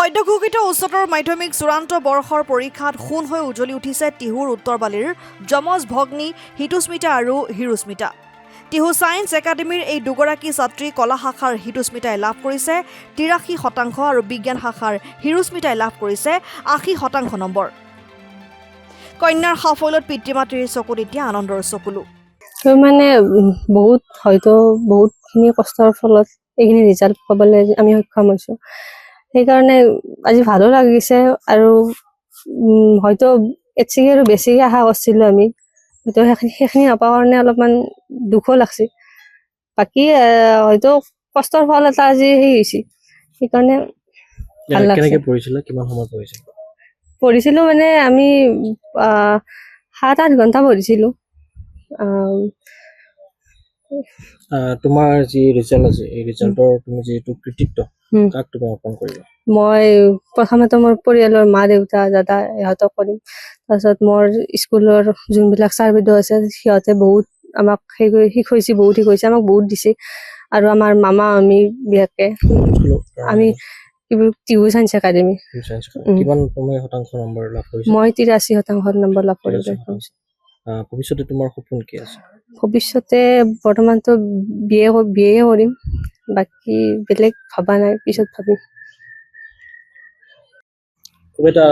সদ্যঘোষিত উচ্চতৰ মাধ্যমিক চূড়ান্ত বৰ্ষৰ পৰীক্ষাত সোণ হৈ উজ্বলি উঠিছে টিহুৰ উত্তৰবালিৰ যমজ ভগ্নী হিতুস্মিতা আৰু হিৰুস্মিতা। টিহু ছায়েন্স একাডেমীৰ এই দুগৰাকী ছাত্ৰী কলা শাখাৰ হিতুস্মিতাই লাভ কৰিছে 83% আৰু বিজ্ঞান শাখাৰ হিৰুস্মিতাই লাভ কৰিছে 80% নম্বৰ। কন্যাৰ সাফল্যত পিতৃ মাতৃৰ চকুত এতিয়া আনন্দৰ চকুলো। মানে বহুতখিনি কষ্টৰ ফলত এইখিনি ৰিজাল্ট পাবলৈ আমি সক্ষম হৈছো। সেইকাৰণে আজি ভালো লাগিছে আৰু হয়তো এতচিকে আৰু বেছিকে আশা কৰিছিলো আমি, হয়তো সেইখিনি নাপাৰ কাৰণে অলপমান দুখো লাগছে। বাকী হয়তো কষ্টৰ ফল এটা আজি হৈছে, সেইকাৰণে ভাল লাগছে। কেনেকে পঢ়িছিলা, কিমান সময় পঢ়িছিলা? পঢ়িছিলো মানে আমি 7-8 ঘণ্টা পঢ়িছিলো। তোমাৰ যি ৰিজাল্ট আছে এই ৰিজাল্টৰ তুমি যেটো কৃতিত্ব কাক তুমি অৰ্পণ কৰিবা? মই প্ৰথমতে মোৰ পৰিয়ালৰ মা দেউতা দাদা ইহঁতক কৰিম। তাৰপিছত মোৰ স্কুলৰ যোনবিলাক ছাৰ বাইদেউ আছে সিহঁতে বহুত আমাক শিকাইছে, বহুত শিকাইছে, আমাক বহুত দিছে। আৰু আমাৰ মামা আমি বিশেষকে আমি টিহু ছায়েন্স একাডেমী। কিমান তুমি শতাংশ নম্বৰ লাভ কৰিছা? মই 83% নম্বৰ লাভ কৰিছো। ভৱিষ্যতে তোমাৰ সপোন কি আছে? ভৱিষ্যতে বৰ্তমানতো বিয়ে কৰিম, বাকী বেলেগ ভবা নাই, পিছত ভাবিম। খুব এটা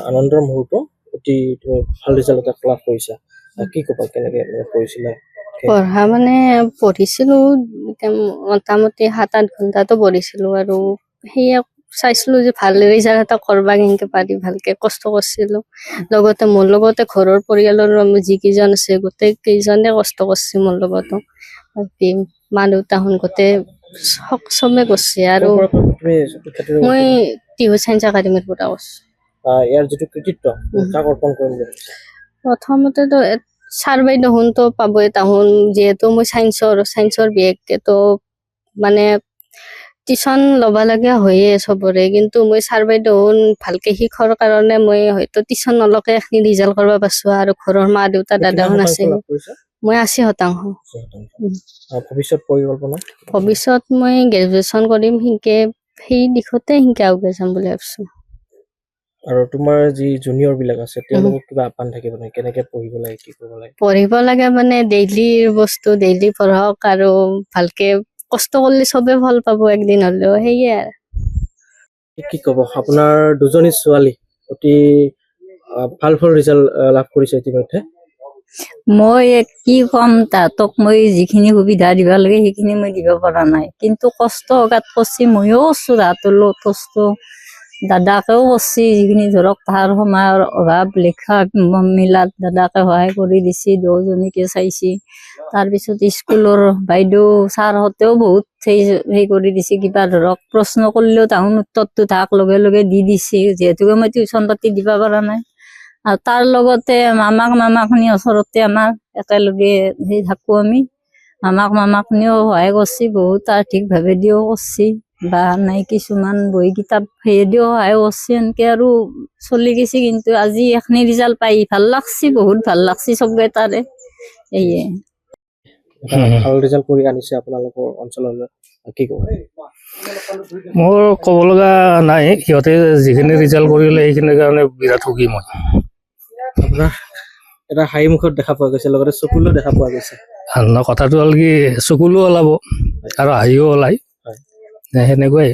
আনন্দৰ মুহূৰ্ত, অতি তুমি ভাল ৰিজাল্ট এটা লাভ কৰিছা। কি ক'বা, কেনেকে পঢ়িছিলা? পঢ়া মানে পঢ়িছিলো মোটামুটি 7-8 ঘণ্টাতো পঢ়িছিলো আৰু সেয়া চাইছিলো যে ভাল ৰিজাল্ট এটা কৰবা কেনেকে পাৰি, ভালকে কষ্ট কৰিছিলো। লগতে মোৰ লগতে ঘৰৰ পৰিয়ালৰ যিকেইজন আছে গোটেই কেইজনে কষ্ট কৰিছে মোৰ লগতো। মা দেউতাহন গোটেই চবে কৰিছে। আৰু মই টিহু ছায়েন্স একাডেমীৰ পৰা কৰিছো। ইয়াৰ যিটো কৃতিত্ব কাক অৰ্পণ কৰিম বুলি ভাবিছা? প্ৰথমতেতো ছাৰ বাইদেউহনতো পাবই, তাহোন যিহেতু মই ছায়েন্সৰ বিশেষকেতো মানে টিউচন ল'ব লগা হয়ে চবৰে, কিন্তু মই ছাৰ বাইদেউহন ভালকে শিকাৰ কাৰণে মই হয়তো টিউচন নলকে এখিনি ৰিজাল্ট কৰিব পাৰছো। আৰু ঘৰৰ মা দেউতা দাদাহন আছে, মই 80%। ভৱিষ্যত পৰিকল্পনা? ভৱিষ্যত মই গ্ৰেজুৱেশ্যন কৰিম, সেই দিশতে আগুৱাই যাম বুলি ভাবিছো। আৰু তোমাৰ যি জুনিয়ৰ বিলাক আছে তেওঁলোকক কিবা আহ্বান থাকিব নে, কেনেকে পঢ়িব লাগে, কি কৰিব লাগে? পঢ়িব লাগে মানে ডেইলিৰ বস্তু ডেইলি পঢ়ক আৰু ভালকে কষ্ট কৰিলে চবে ফল পাব একদিন হলেও, সেয়ে আৰু। কি ক'ব, আপোনাৰ দুজনী ছোৱালী অতি ভাল ৰিজাল্ট লাভ কৰিছে ইতিমধ্যে। মই কি কম, তাহাঁতক মই যিখিনি সুবিধা দিব লাগে সেইখিনি মই দিব পৰা নাই, কিন্তু কষ্ট গাত কৰিছে, ময়ো কৰিছো তাহাঁতৰ লগত কষ্ট। দাদাকেও কৰিছে, যিখিনি ধৰক তাৰ সময়ৰ অভাৱ লেখা মিলাত দাদাকে সহায় কৰি দিছে, 2জনীকে চাইছে। তাৰপিছত স্কুলৰ বাইদেউ ছাৰহঁতেও বহুত হেৰি কৰি দিছে, কিবা ধৰক প্ৰশ্ন কৰিলেও তাহোন উত্তৰটো তাক লগে লগে দি দিছে, যিহেতুকে মই টিউচন পাতি দিব পৰা নাই। আৰু তাৰ লগতে মামাখিনি ওচৰতে আমাৰ একেলগে থাকো আমি। মামাখিনিও সহায় কৰিছে বহুত, আৰ্থিকভাৱে দিও কৰিছে, বা নাই কিছুমান বহি কিতাপ দিও সহায় কৰিছে, এনেকে আৰু চলি গৈছে। কিন্তু আজি এখিনি ৰিজাল্ট পাই ভাল লাগছে, বহুত ভাল লাগছে চবকেইটাৰে। এয়ে ভাল ৰিজাল্ট কৰি আনিছে আপোনালোকৰ অঞ্চললৈ, কি ক'ব? মোৰ ক'ব লগা নাই, সিহঁতে যিখিনি ৰিজাল্ট কৰিলে সেইখিনিৰ কাৰণে বিৰাট সুখী মই। আপোনাৰ এটা হাঁহি মুখত দেখা পোৱা গৈছে, লগতে চকুলো দেখা পোৱা গৈছে। কথাটো হ'ল কি, চকুলো ওলাব আৰু হাঁহিও ওলাই, সেনেকুৱাই।